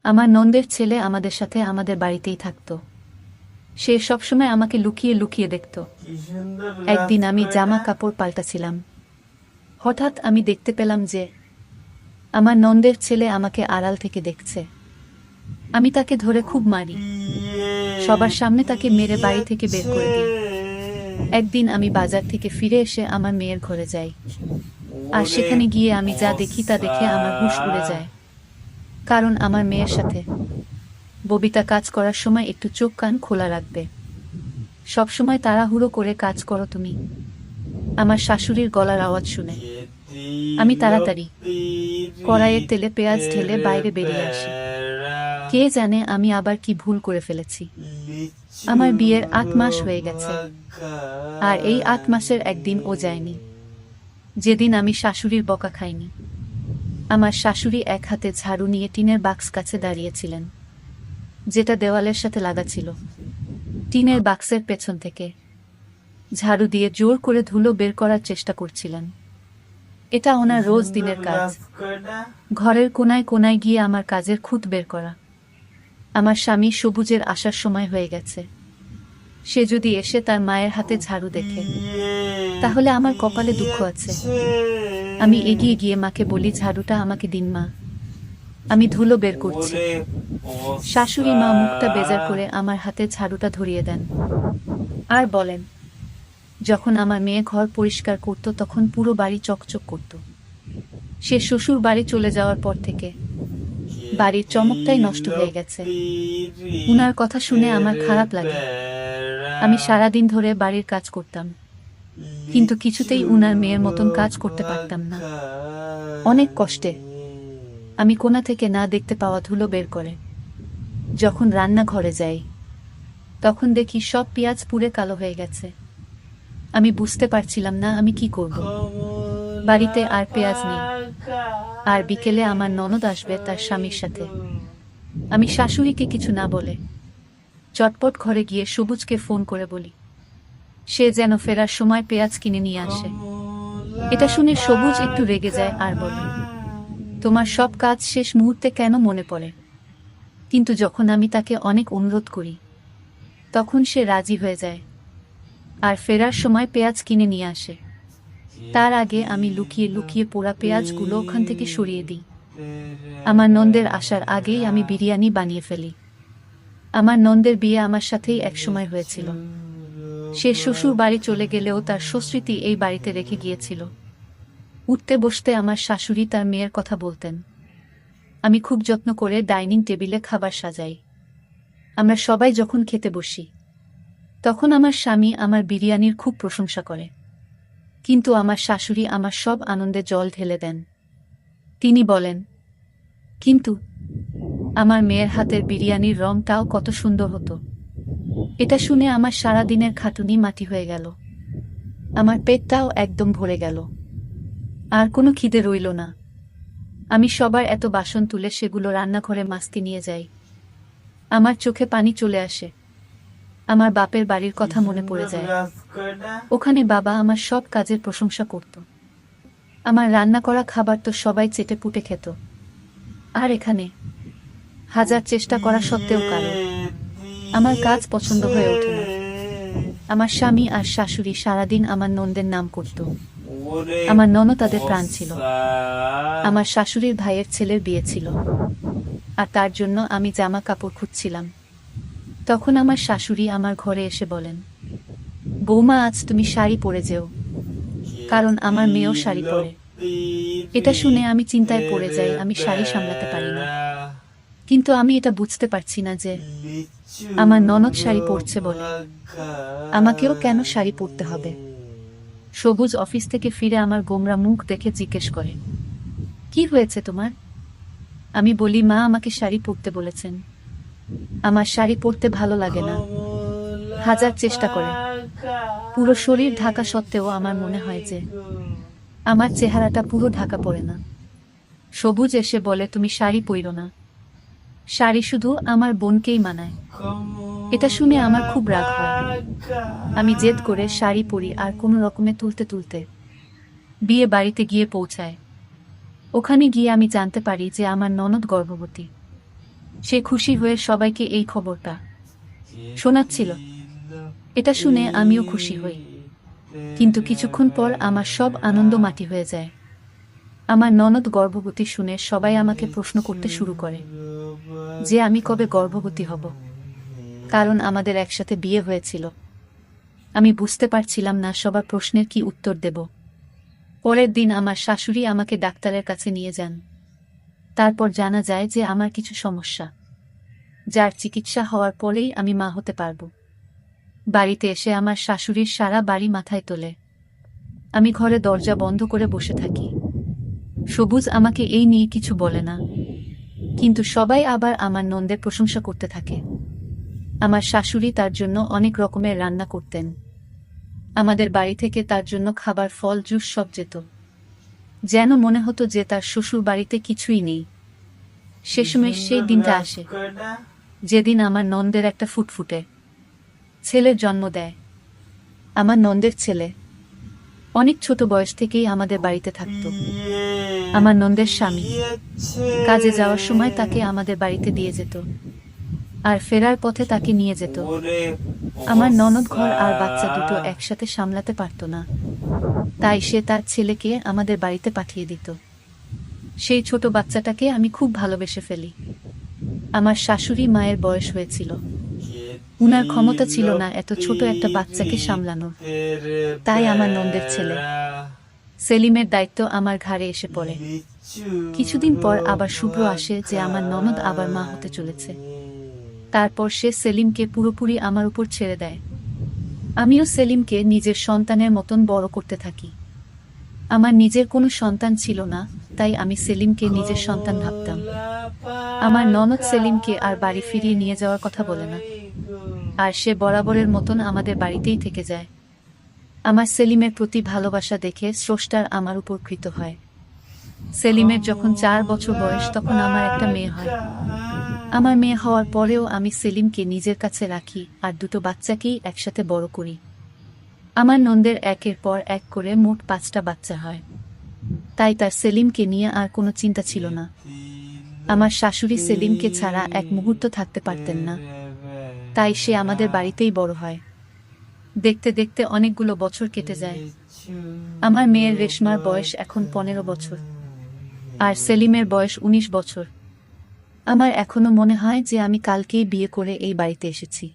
আমার নন্দের ছেলে আমাদের সাথে আমাদের বাড়িতেই থাকত। সে সবসময় আমাকে লুকিয়ে লুকিয়ে দেখত। একদিন আমি জামা কাপড় পাল্টাছিলাম। হঠাৎ আমি দেখতে পেলাম যে আমার নন্দের ছেলে আমাকে আড়াল থেকে দেখছে। আমি তাকে ধরে খুব মারি, সবার সামনে তাকে মেরে বাড়ি থেকে বের করে দিই। একদিন আমি বাজার থেকে ফিরে এসে আমার মেয়ের ঘরে যাই, আর সেখানে গিয়ে আমি যা দেখি তা দেখে আমার হুঁশ উড়ে যায়। কারণ আমার মেয়ের সাথে ববিতা কাজ করার সময় একটু চোখ কান খোলা রাখবে। সবসময় তাড়াহুড়ো করে কাজ করো তুমি। আমার শাশুড়ির গলার আওয়াজ শুনে আমি তাড়াতাড়ি কড়াইয়ের তেলে পেঁয়াজ ঢেলে বাইরে বেরিয়ে আসি। কে জানে আমি আবার কি ভুল করে ফেলেছি। আমার বিয়ের ৮ মাস হয়ে গেছে, আর এই ৮ মাসের একদিন ও যায়নি যেদিন আমি শাশুড়ির বকা খাইনি। আমার শাশুড়ি এক হাতে ঝাড়ু নিয়ে টিনের বাক্স কাছে দাঁড়িয়েছিলেন, যেটা দেওয়ালের সাথে লাগা ছিল। টিনের বাক্সের পেছন থেকে ঝাড়ু দিয়ে জোর করে ধুলো বের করার চেষ্টা করছিলেন। এটা ওনার রোজ দিনের কাজ, ঘরের কোনায় কোনায় গিয়ে আমার কাজের খুঁত বের করা। আমার স্বামী সবুজের আসার সময় হয়ে গেছে। সে যদি এসে তার মায়ের হাতে ঝাড়ু দেখে, তাহলে আমার কপালে দুঃখ আছে। আমি এগিয়ে গিয়ে মাকে বলি, ঝাড়ুটা আমাকে দিন মা, আমি ধুলো বের করছি। শাশুড়ি মা মুখটা বেজার করে আমার হাতে ঝাড়ুটা ধরিয়ে দেন আর বলেন, যখন আমার মেয়ে ঘর পরিষ্কার করত তখন পুরো বাড়ি চকচক করত। সে শ্বশুর বাড়ি চলে যাওয়ার পর থেকে বাড়ির চমকটাই নষ্ট হয়ে গেছে। উনার কথা শুনে আমার খারাপ লাগে। আমি সারাদিন ধরে বাড়ির কাজ করতাম, কিন্তু কিছুতেই উনার মেয়ের মতন কাজ করতে পারতাম না। অনেক কষ্টে আমি কোণা থেকে না দেখতে পাওয়া ধুলো বের করে যখন রান্নাঘরে যাই, তখন দেখি সব পেঁয়াজ পুড়ে কালো হয়ে গেছে। আমি বুঝতে পারছিলাম না আমি কি করব। বাড়িতে আর পেঁয়াজ নেই, আর বিকেলে আমার ননদ আসবে তার স্বামীর সাথে। আমি শাশুড়িকে কিছু না বলে চটপট ঘরে গিয়ে সবুজকে ফোন করে বলি সে যেন ফেরার সময় পেঁয়াজ কিনে নিয়ে আসে। এটা শুনে সবুজ একটু রেগে যায় আর বলে, তোমার সব কাজ শেষ মুহূর্তে কেন মনে পড়ে? কিন্তু যখন আমি তাকে অনেক অনুরোধ করি, তখন সে রাজি হয়ে যায় আর ফেরার সময় পেঁয়াজ কিনে নিয়ে আসে। তার আগে আমি লুকিয়ে লুকিয়ে পোড়া পেঁয়াজগুলো ওখান থেকে সরিয়ে দিই। আমার নন্দের আসার আগেই আমি বিরিয়ানি বানিয়ে ফেলি। আমার নন্দের বিয়ে আমার সাথেই একসময় হয়েছিল। সে শ্বশুর বাড়ি চলে গেলেও তার সুস্মৃতি এই বাড়িতে রেখে গিয়েছিল। উঠতে বসতে আমার শাশুড়ি তার মেয়ের কথা বলতেন। আমি খুব যত্ন করে ডাইনিং টেবিলে খাবার সাজাই। আমরা সবাই যখন খেতে বসি, তখন আমার স্বামী আমার বিরিয়ানির খুব প্রশংসা করে, কিন্তু আমার শাশুড়ি আমার সব আনন্দে জল ঢেলে দেন। তিনি বলেন, কিন্তু আমার মেয়ের হাতের বিরিয়ানির রংটাও কত সুন্দর হতো। এটা শুনে আমার সারা দিনের খাটুনি মাটি হয়ে গেল। আমার পেটটাও একদম ভরে গেল, আর কোনো খিদে রইল না। আমি সবার এত বাসন তুলে সেগুলো রান্নাঘরে মাস্তি নিয়ে যাই। আমার চোখে পানি চলে আসে। আমার বাপের বাড়ির কথা মনে পড়ে যায়। ওখানে বাবা আমার সব কাজের প্রশংসা করত। আমার রান্না করা খাবার তো সবাই চেটে পুটে খেত। আর এখানে হাজার চেষ্টা করা সত্ত্বেও কারো আমার কাজ পছন্দ হয়ে ওঠে না। আমার স্বামী আর শাশুড়ি সারাদিন আমার নন্দের নাম করত। আমার ননদ তাদের প্রাণ ছিল। আমার শাশুড়ির ভাইয়ের ছেলের বিয়ে ছিল, আর তার জন্য আমি জামা কাপড় খুঁজছিলাম। তখন আমার শাশুড়ি আমার ঘরে এসে বলেন, বৌমা আজ তুমি শাড়ি পরে যেও, কারণ আমার মেয়েও শাড়ি পরে। এটা শুনে আমি চিন্তায় পড়ে যাই, আমি শাড়ি সামলাতে পারি না। কিন্তু আমি এটা বুঝতে পারছি না যে আমার ননদ শাড়ি পরছে বলে আমাকেও কেন শাড়ি পরতে হবে। সবুজ অফিস থেকে ফিরে আমার গোমরা মুখ দেখে জিজ্ঞেস করে, কি হয়েছে তোমার? আমি বলি, মা আমাকে শাড়ি পরতে বলেছেন। আমার শাড়ি পরতে ভালো লাগে না। হাজার চেষ্টা করে পুরো শরীর ঢাকা সত্ত্বেও আমার মনে হয় যে আমার চেহারাটা পুরো ঢাকা পড়ে না। সবুজ এসে বলে, তুমি শাড়ি পরো না, শাড়ি শুধু আমার বোনকেই মানায়। এটা শুনে আমার খুব রাগ হয়। আমি জেদ করে শাড়ি পরি আর কোনো রকমে তুলতে তুলতে বিয়ে বাড়িতে গিয়ে পৌঁছায়। ওখানে গিয়ে আমি জানতে পারি যে আমার ননদ গর্ভবতী। সে খুশি হয়ে সবাইকে এই খবরটা শোনাচ্ছিল। এটা শুনে আমিও খুশি হই, কিন্তু কিছুক্ষণ পর আমার সব আনন্দ মাটি হয়ে যায়। আমার ননদ গর্ভবতী শুনে সবাই আমাকে প্রশ্ন করতে শুরু করে যে আমি কবে গর্ভবতী হব, কারণ আমাদের একসাথে বিয়ে হয়েছিল। আমি বুঝতে পারছিলাম না সবার প্রশ্নের কি উত্তর দেব। পরের দিন আমার শাশুড়ি আমাকে ডাক্তারের কাছে নিয়ে যান। তারপর জানা যায় যে আমার কিছু সমস্যা, যার চিকিৎসা হওয়ার পরেই আমি মা হতে পারব। বাড়িতে এসে আমার শাশুড়ির সারা বাড়ি মাথায় তোলে। আমি ঘরে দরজা বন্ধ করে বসে থাকি। সবুজ আমাকে এই নিয়ে কিছু বলে না, কিন্তু সবাই আবার আমার নন্দের প্রশংসা করতে থাকে। আমার শাশুড়ি তার জন্য অনেক রকমের রান্না করতেন। আমাদের বাড়ি থেকে তার জন্য খাবার, ফল, জুস সব যেত। যেন মনে হতো যে তার শ্বশুর বাড়িতে কিছুই নেই। সে সময় সেই দিনটা আসে যেদিন আমার নন্দের একটা ফুটফুটে ছেলের জন্ম দেয়। আমার নন্দের ছেলে অনেক ছোট বয়স থেকেই আমাদের বাড়িতে থাকত। আমার নন্দের স্বামী কাজে যাওয়ার সময় তাকে আমাদের বাড়িতে দিয়ে যেত, আর ফেরার পথে তাকে নিয়ে যেত। আমার ননদ ঘর আর বাচ্চা দুটো একসাথে সামলাতে পারত না, তাই সে তার ছেলেকে আমাদের বাড়িতে পাঠিয়ে দিত। সেই ছোট বাচ্চাটাকে আমি খুব ভালোবেসে ফেলি। আমার শাশুড়ি মায়ের বয়স হয়েছিল, উনার ক্ষমতা ছিল না এত ছোট একটা বাচ্চাকে সামলানোর। তাই আমার নন্দের ছেলে সেলিমের দায়িত্ব আমার ঘাড়ে এসে পড়ে। কিছুদিন পর আবার শুভ্র আসে যে আমার ননদ আবার মা হতে চলেছে। তারপর সে সেলিমকে পুরোপুরি আমার উপর ছেড়ে দেয়। আমিও সেলিমকে নিজের সন্তানের মতন বড় করতে থাকি। আমার নিজের কোনো সন্তান ছিল না, তাই আমি সেলিমকে নিজের সন্তান ভাবতাম। আমার ননদ সেলিমকে আর বাড়ি ফিরিয়ে নিয়ে যাওয়ার কথা বলে না, আর সে বরাবরের মতন আমাদের বাড়িতেই থেকে যায়। আমার সেলিমের প্রতি ভালোবাসা দেখে স্রষ্টার আমার উপর কৃত হয়। সেলিমের যখন 4 বছর বয়স তখন আমার একটা মেয়ে হয়। আমার মেয়ে হওয়ার পরেও আমি সেলিমকে নিজের কাছে রাখি আর দুটো বাচ্চাকেই একসাথে বড় করি। আমার নন্দের একের পর এক করে মোট 5টা বাচ্চা হয়, তাই তার সেলিমকে নিয়ে আর কোনো চিন্তা ছিল না। আমার শাশুড়ি সেলিমকে ছাড়া এক মুহূর্ত থাকতে পারতেন না, তাই সে আমাদের বাড়িতেই বড় হয়। দেখতে দেখতে অনেকগুলো বছর কেটে যায়। আমার মেয়ের রেশমার বয়স এখন 15 বছর, আর সেলিমের বয়স 19 বছর। আমার এখনো মনে হয় যে আমি কালকেই বিয়ে করে এই বাড়িতে এসেছি।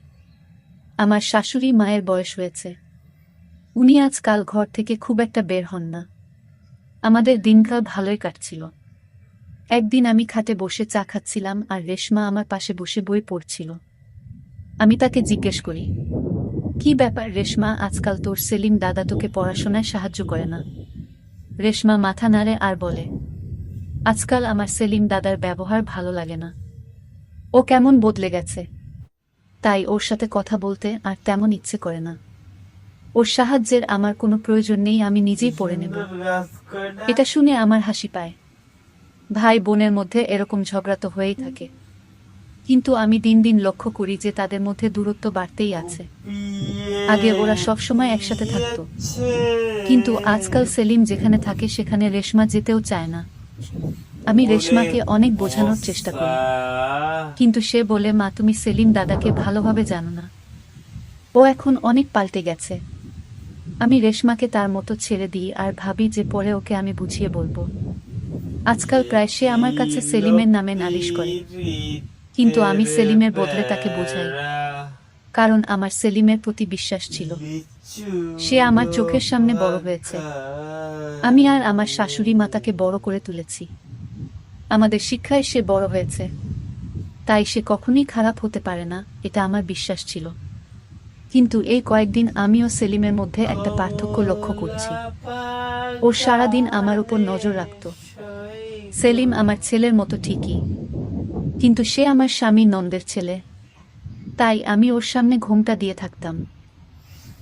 আমার শাশুড়ি মায়ের বয়স হয়েছে, উনি আজকাল ঘর থেকে খুব একটা বের হন না। আমাদের দিনকাল ভালোই কাটছিল। একদিন আমি খাটে বসে চা খাচ্ছিলাম আর রেশমা আমার পাশে বসে বই পড়ছিল। আমি তাকে জিজ্ঞেস করি, কি ব্যাপার রেশমা, আজকাল তোর সেলিম দাদা তোকে পড়াশোনায় সাহায্য করে না? রেশমা মাথা নাড়ে আর বলে, আজকাল আমার সেলিম দাদার ব্যবহার ভালো লাগে না। ও কেমন বদলে গেছে, তাই ওর সাথে কথা বলতে আর তেমন ইচ্ছে করে না। ওর সাহায্যের আমার কোনো প্রয়োজন নেই, আমি নিজেই পড়ে নেব। এটা শুনে আমার হাসি পায়। ভাই বোনের মধ্যে এরকম ঝগড়া তো হয়েই থাকে, কিন্তু আমি দিন দিন লক্ষ্য করি যে তাদের মধ্যে দূরত্ব বাড়তেই আছে। আগে ওরা সবসময় একসাথে থাকতো, কিন্তু আজকাল সেলিম যেখানে থাকে সেখানে রেশমা যেতেও চায় না। আমি রেশমাকে অনেক বোঝানোর চেষ্টা করি, কিন্তু সে বলে, মা তুমি সেলিম দাদাকে ভালোভাবে জানো না, ও এখন অনেক পাল্টে গেছে। আমি রেশমাকে তার মতো ছেড়ে দিই আর ভাবি যে পরে ওকে আমি বুঝিয়ে বলবো। আজকাল প্রায় সে আমার কাছে সেলিমের নামে নালিশ করে, কিন্তু আমি সেলিমের বদলে তাকে বোঝাই, কারণ আমার সেলিমের প্রতি বিশ্বাস ছিল। সে আমার চোখের সামনে বড় হয়েছে। আমি আর আমার শাশুড়ি মা তাকে বড় করে তুলেছি। আমাদের শিক্ষায় সে বড় হয়েছে, তাই সে কখনোই খারাপ হতে পারে না, এটা আমার বিশ্বাস ছিল। কিন্তু এই কয়েকদিন আমিও সেলিমের মধ্যে একটা পার্থক্য লক্ষ্য করছি। ও সারাদিন আমার উপর নজর রাখত। সেলিম আমার ছেলের মতো ঠিকই, কিন্তু সে আমার স্বামী নন্দের ছেলে, তাই আমি ওর সামনে ঘোমটা দিয়ে থাকতাম।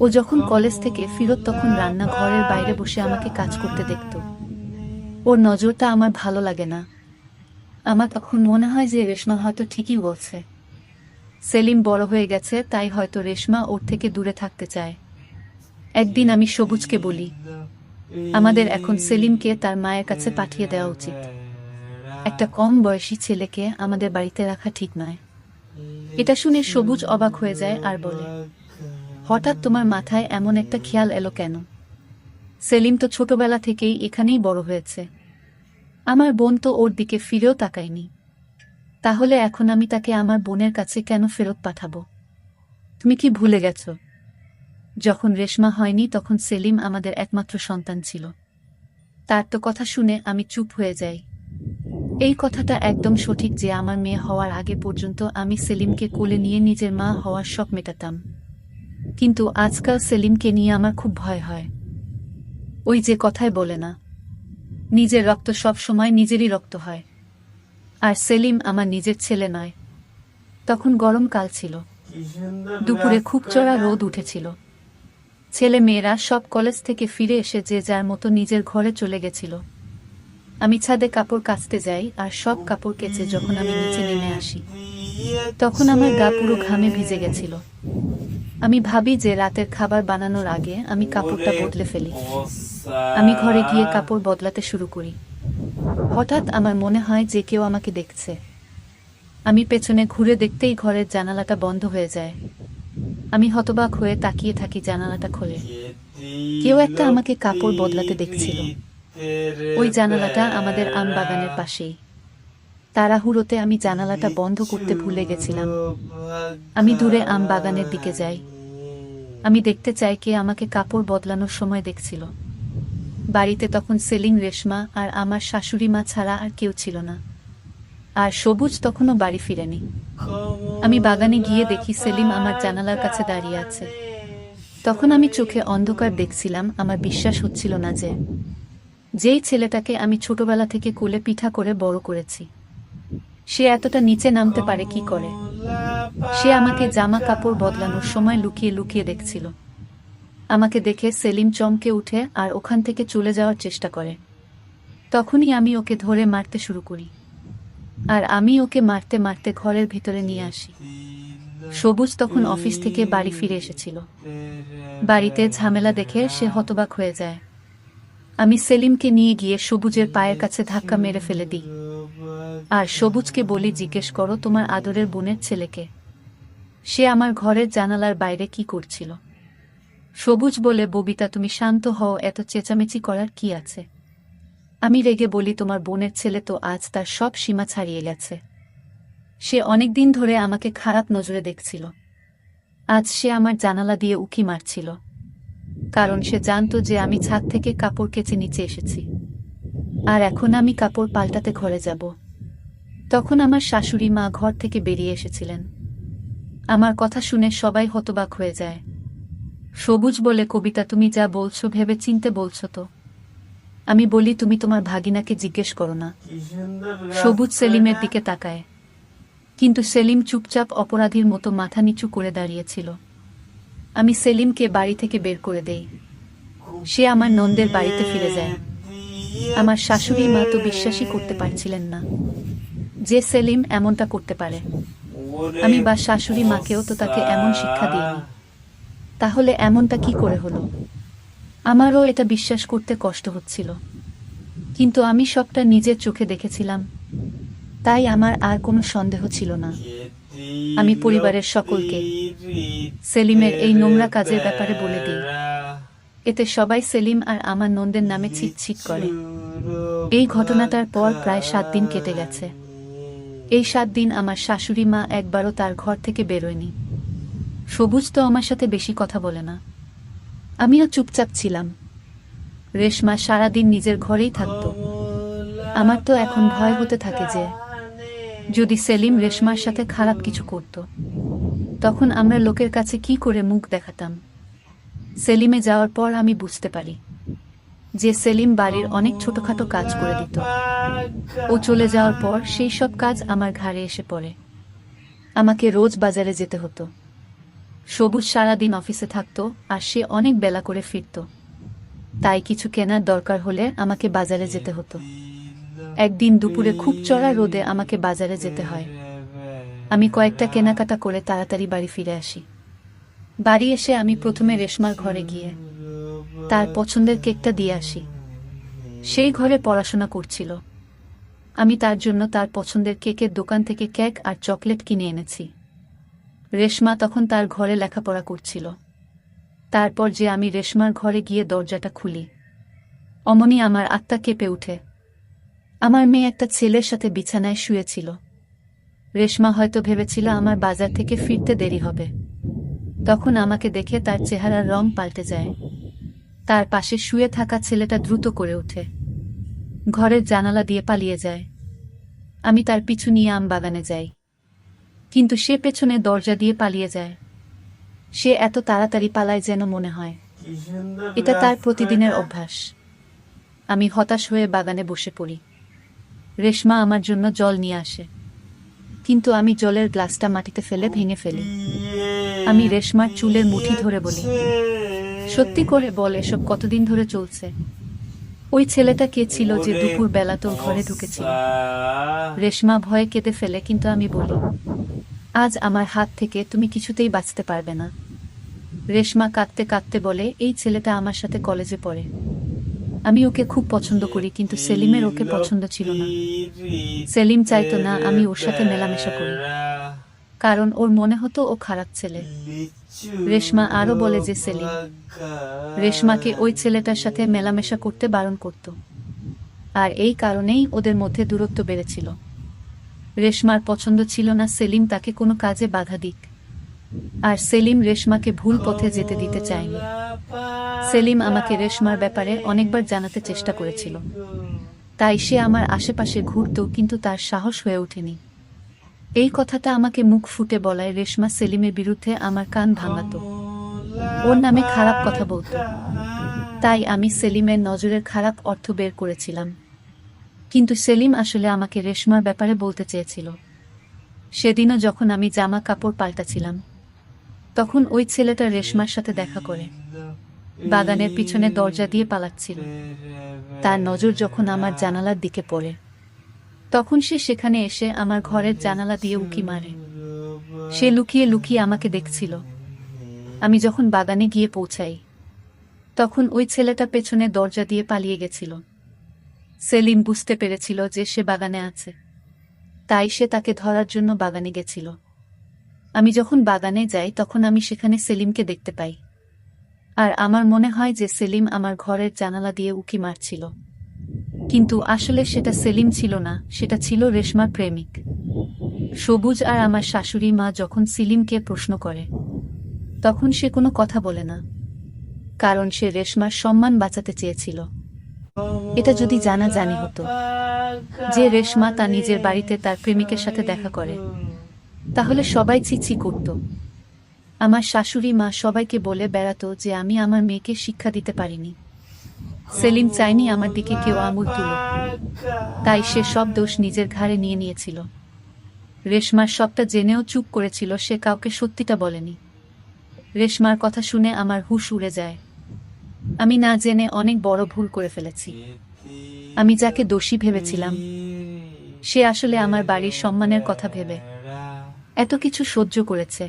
ও যখন কলেজ থেকে ফিরত তখন রান্নাঘরের বাইরে বসে আমাকে কাজ করতে দেখত। ওর নজরটা আমার ভালো লাগে না। আমার তখন মনে হয় যে রেশমা হয়তো ঠিকই বলছে, সেলিম বড় হয়ে গেছে, তাই হয়তো রেশমা ওর থেকে দূরে থাকতে চায়। একদিন আমি সবুজকে বলি, আমাদের এখন সেলিমকে তার মায়ের কাছে পাঠিয়ে দেওয়া উচিত। একটা কম বয়সী ছেলেকে আমাদের বাড়িতে রাখা ঠিক নয়। এটা শুনে সবুজ অবাক হয়ে যায় আর বলে, হঠাৎ তোমার মাথায় এমন একটা খেয়াল এলো কেন? সেলিম তো ছোটবেলা থেকেই এখানেই বড় হয়েছে। আমার বোন তো ওর দিকে ফিরেও তাকায়নি। তাহলে এখন আমি তাকে আমার বোনের কাছে কেন ফেরত পাঠাবো? তুমি কি ভুলে গেছ যখন রেশমা হয়নি তখন সেলিম আমাদের একমাত্র সন্তান ছিল? তার তো কথা শুনে আমি চুপ হয়ে যাই। এই কথাটা একদম সঠিক যে আমার মেয়ে হওয়ার আগে পর্যন্ত আমি সেলিমকে কোলে নিয়ে নিজের মা হওয়ার শখ মেটাতাম। কিন্তু আজকাল সেলিমকে নিয়ে আমার খুব ভয় হয়। ওই যে কথায় বলে না, নিজের রক্ত সব সময় নিজেরই রক্ত হয়। আর সেলিম আমার নিজের ছেলে নয়। তখন গরমকাল ছিল, দুপুরে খুব চড়া রোদ উঠেছিল। ছেলে মেয়েরা সব কলেজ থেকে ফিরে এসে যে যার মতো নিজের ঘরে চলে গেছিল। আমি ছাদে কাপড় কাচতে যাই আর সব কাপড় কেচে যখন আমি নিচে নেমে আসি তখন আমার গা পুরো ঘামে ভিজে গেছিল। আমি ভাবি যে রাতের খাবার বানানোর আগে আমি কাপড়টা বদলে ফেলি। আমি ঘরে গিয়ে কাপড় বদলাতে শুরু করি। হঠাৎ আমার মনে হয় যে কেউ আমাকে দেখছে। আমি পেছনে ঘুরে দেখতেই ঘরের জানালাটা বন্ধ হয়ে যায়। আমি হতবাক হয়ে তাকিয়ে থাকি, জানালাটা খোলে। কেউ একটা আমাকে কাপড় বদলাতে দেখছিল। ওই জানালাটা আমাদের আম বাগানের পাশেই। তাড়াহুড়োতে আমি জানালাটা বন্ধ করতে ভুলে গেছিলাম। আমি দূরে আম বাগানের দিকে যাই। আমি দেখতে চাই কে আমাকে কাপড় বদলানোর সময় দেখছিল। বাড়িতে তখন সেলিম, রেশমা আর আমার শাশুড়ি মা ছাড়া আর কেউ ছিল না। আর সবুজ তখনও বাড়ি ফিরেনি। আমি বাগানে গিয়ে দেখি সেলিম আমার জানালার কাছে দাঁড়িয়ে আছে। তখন আমি চোখে অন্ধকার দেখছিলাম। আমার বিশ্বাস হচ্ছিল না যে যেই ছেলেটাকে আমি ছোটবেলা থেকে কোলে পিঠা করে বড় করেছি সে এতটা নিচে নামতে পারে কি করে। সে আমাকে জামা কাপড় বদলানোর সময় লুকিয়ে লুকিয়ে দেখছিল। আমাকে দেখে সেলিম চমকে উঠে আর ওখান থেকে চলে যাওয়ার চেষ্টা করে। তখনই আমি ওকে ধরে মারতে শুরু করি। আর আমি ওকে মারতে মারতে ঘরের ভিতরে নিয়ে আসি। সবুজ তখন অফিস থেকে বাড়ি ফিরে এসেছিল। বাড়িতে ঝামেলা দেখে সে হতবাক হয়ে যায়। আমি সেলিমকে নিয়ে গিয়ে সবুজের পায়ের কাছে ধাক্কা মেরে ফেলে দিই। আর সবুজকে বলি, জিজ্ঞেস করো তোমার আদরের বোনের ছেলেকে, সে আমার ঘরের জানালার বাইরে কি করছিল। সবুজ বলে, ববিতা তুমি শান্ত হও, এত চেঁচামেচি করার কি আছে? আমি রেগে বলি, তোমার বোনের ছেলে তো আজ তার সব সীমা ছাড়িয়ে গেছে। সে অনেকদিন ধরে আমাকে খারাপ নজরে দেখছিল। আজ সে আমার জানালা দিয়ে উঁকি মারছিল, কারণ সে জানতো যে আমি ছাদ থেকে কাপড় কেচে নিচে এসেছি। আর এখন আমি কাপড় পাল্টাতে ঘরে যাব। তখন আমার শাশুড়ি মা ঘর থেকে বেরিয়ে এসেছিলেন। আমার কথা শুনে সবাই হতবাক হয়ে যায়। সবুজ বলে, কবিতা তুমি যা বলছো ভেবে চিনতে বলছো তো? আমি বলি, তুমি তোমার ভাগিনাকে জিজ্ঞেস করো না। সবুজ সেলিমের দিকে তাকায়, কিন্তু সেলিম চুপচাপ অপরাধীর মতো মাথা নিচু করে দাঁড়িয়েছিল। আমি সেলিমকে বাড়ি থেকে বের করে দেই। সে আমার নন্দের বাড়িতে ফিরে যায়। আমার শাশুড়ি মা তো বিশ্বাসই করতে পারছিলেন না যে সেলিম এমনটা করতে পারে। আমি বা শাশুড়ি মাকেও তো তাকে এমন শিক্ষা দিইনি। তাহলে এমনটা কি করে হলো? আমারও এটা বিশ্বাস করতে কষ্ট হচ্ছিল, কিন্তু আমি সবটা নিজের চোখে দেখেছিলাম, তাই আমার আর কোনো সন্দেহ ছিল না। আমি পরিবারের সকলকে সেলিমের এই নোংরা কাজের ব্যাপারে বলে দিই। এতে সবাই সেলিম আর আমার নন্দের নামে ছিটছিট করে। এই ঘটনাটার পর প্রায় 7 দিন কেটে গেছে। এই 7 দিন আমার শাশুড়ি মা একবারও তার ঘর থেকে বেরোয়নি। সবুজ তো আমার সাথে বেশি কথা বলে না। আমিও চুপচাপ ছিলাম। রেশমা সারাদিন নিজের ঘরেই থাকত। আমার তো এখন ভয় হতে থাকে যে যদি সেলিম রেশমার সাথে খারাপ কিছু করত, তখন আমরা লোকের কাছে কি করে মুখ দেখাতাম। সেলিমে যাওয়ার পর আমি বুঝতে পারি যে সেলিম বাড়ির অনেক ছোটখাটো কাজ করে দিত। ও চলে যাওয়ার পর সেই সব কাজ আমার ঘাড়ে এসে পড়ে। আমাকে রোজ বাজারে যেতে হতো। সবুজ সারাদিন অফিসে থাকতো আর সে অনেক বেলা করে ফিরত, তাই কিছু কেনার দরকার হলে আমাকে বাজারে যেতে হতো। একদিন দুপুরে খুব চড়া রোদে আমাকে বাজারে যেতে হয়। আমি কয়েকটা কেনাকাটা করে তাড়াতাড়ি বাড়ি ফিরে আসি। বাড়ি এসে আমি প্রথমে রেশমার ঘরে গিয়ে তার পছন্দের কেকটা দিয়ে আসি। সেই ঘরে পড়াশোনা করছিল। আমি তার জন্য তার পছন্দের কেকের দোকান থেকে কেক আর চকলেট কিনে এনেছি। রেশমা তখন তার ঘরে লেখাপড়া করছিল। তারপর যে আমি রেশমার ঘরে গিয়ে দরজাটা খুলি, অমনি আমার আত্মা কেঁপে উঠে। আমার মেয়ে একটা ছেলের সাথে বিছানায় শুয়েছিল। রেশমা হয়তো ভেবেছিল আমার বাজার থেকে ফিরতে দেরি হবে। তখন আমাকে দেখে তার চেহারার রং পাল্টে যায়। তার পাশে শুয়ে থাকা ছেলেটা দ্রুত করে ওঠে, ঘরের জানালা দিয়ে পালিয়ে যায়। আমি তার পিছু নিয়ে আম বাগানে যাই, কিন্তু সে পেছনে দরজা দিয়ে পালিয়ে যায়। সে এত তাড়াতাড়ি পালায় যেন মনে হয় এটা তার প্রতিদিনের অভ্যাস। আমি হতাশ হয়ে বাগানে বসে পড়ি। রেশমা আমার জন্য জল নিয়ে আসে, কিন্তু আমি জলের গ্লাসটা মাটিতে ফেলে ভেঙে ফেলি। আমি রেশমার চুলের মুঠি ধরে বলি, সত্যি করে বল, এসব কতদিন ধরে চলছে? ওই ছেলেটা কে ছিল যে দুপুর বেলা তোর ঘরে ঢুকেছিল? রেশমা ভয়ে কেঁদে ফেলে, কিন্তু আমি বলি, আজ আমার হাত থেকে তুমি কিছুতেই বাঁচতে পারবে না। রেশমা কাঁদতে কাঁদতে বলে, এই ছেলেটা আমার সাথে কলেজে পড়ে। আমি ওকে খুব পছন্দ করি, কিন্তু সেলিমের ওকে পছন্দ ছিল না। সেলিম চাইতো না আমি ওর সাথে মেলামেশা করি, কারণ ওর মনে হতো ও খারাপ ছেলে। রেশমা আরও বলে যে সেলিম রেশমাকে ওই ছেলেটার সাথে মেলামেশা করতে বারণ করত, আর এই কারণেই ওদের মধ্যে দূরত্ব বেড়েছিল। রেশমার পছন্দ ছিল না সেলিম তাকে কোনো কাজে বাধা দিক, আর সেলিম রেশমাকে ভুল পথে যেতে দিতে চায়নি। সেলিম আমাকে রেশমার ব্যাপারে অনেকবার জানাতে চেষ্টা করেছিল, তাই সে আমার আশেপাশে ঘুরত, কিন্তু তার সাহস হয়ে ওঠেনি। এই কথাটা আমাকে মুখ ফুটে বলায় রেশমা সেলিমের বিরুদ্ধে আমার কান ভাঙাত, ওর নামে খারাপ কথা বলতো। তাই আমি সেলিমের নজরের খারাপ অর্থ বের করেছিলাম, কিন্তু সেলিম আসলে আমাকে রেশমার ব্যাপারে বলতে চেয়েছিল। সেদিনও যখন আমি জামা কাপড় পাল্টাছিলাম, তখন ওই ছেলেটা রেশমার সাথে দেখা করে বাগানের পিছনে দরজা দিয়ে পালাচ্ছিল। তার নজর যখন আমার জানালার দিকে পড়ে, তখন সে সেখানে এসে আমার ঘরের জানালা দিয়ে উঁকি মারে। সে লুকিয়ে লুকিয়ে আমাকে দেখছিল। আমি যখন বাগানে গিয়ে পৌঁছাই, তখন ওই ছেলেটা পেছনে দরজা দিয়ে পালিয়ে গেছিল। সেলিম বুঝতে পেরেছিল যে সে বাগানে আছে, তাই সে তাকে ধরার জন্য বাগানে গেছিল। আমি যখন বাগানে যাই, তখন আমি সেখানে সেলিমকে দেখতে পাই, আর আমার মনে হয় যে সেলিম আমার ঘরের জানালা দিয়ে উঁকি মারছিল। কিন্তু আসলে সেটা সেলিম ছিল না, সেটা ছিল রেশমার প্রেমিক সবুজ। আর আমার শাশুড়ি মা যখন সেলিমকে প্রশ্ন করে, তখন সে কোনো কথা বলে না, কারণ সে রেশমার সম্মান বাঁচাতে চেয়েছিল। এটা যদি জানাজানি হতো যে রেশমা তার নিজের বাড়িতে তার প্রেমিকের সাথে দেখা করে, তাহলে সবাই ছিছি করত। আমার শাশুড়ি মা সবাইকে বলে বেড়াতো যে আমি আমার মেয়েকে শিক্ষা দিতে পারিনি। সেলিম চায়নি আমার দিকে কেউ আঙুল তুলুক, তাই সে সব দোষ নিজের ঘাড়ে নিয়ে নিয়েছিল। রেশমার সবটা জেনেও চুপ করেছিল, সে কাউকে সত্যিটা বলেনি। রেশমার কথা শুনে আমার হুঁশ উড়ে যায়। আমি না জেনে অনেক বড় ভুল করে ফেলেছি। আমি যাকে দোষী ভেবেছিলাম, সে আসলে আমার বাড়ির সম্মানের কথা ভেবে এত কিছু সহ্য করেছে।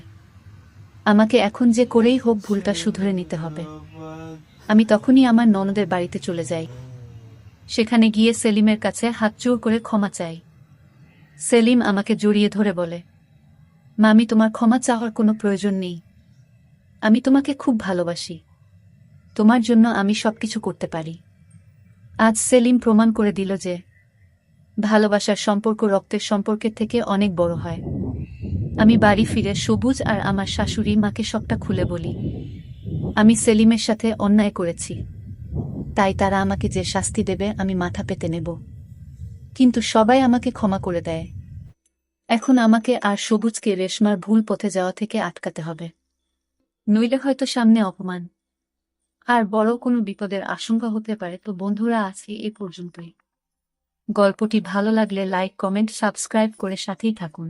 আমাকে এখন যে করেই হোক ভুলটা শুধরে নিতে হবে। আমি তখনই আমার ননদের বাড়িতে চলে যাই। সেখানে গিয়ে সেলিমের কাছে হাত জোড় করে ক্ষমা চাই। সেলিম আমাকে জড়িয়ে ধরে বলে, মামি, তোমার ক্ষমা চাওয়ার কোনো প্রয়োজন নেই। আমি তোমাকে খুব ভালোবাসি, তোমার জন্য আমি সবকিছু করতে পারি। আজ সেলিম প্রমাণ করে দিল যে ভালোবাসার সম্পর্ক রক্তের সম্পর্কের থেকে অনেক বড় হয়। আমি বাড়ি ফিরে সবুজ আর আমার শাশুড়ি মাকে সবটা খুলে বলি। আমি সেলিমের সাথে অন্যায় করেছি, তাই তারা আমাকে যে শাস্তি দেবে আমি মাথা পেতে নেব, কিন্তু সবাই আমাকে ক্ষমা করে দেয়। এখন আমাকে আর সবুজকে রেশমার ভুল পথে যাওয়া থেকে আটকাতে হবে, নইলে হয়তো সামনে অপমান আর বড় কোনো বিপদের আশঙ্কা হতে পারে। তো বন্ধুরা, আজকে এই পর্যন্তই। গল্পটি ভালো লাগলে লাইক, কমেন্ট, সাবস্ক্রাইব করে সাথেই থাকুন।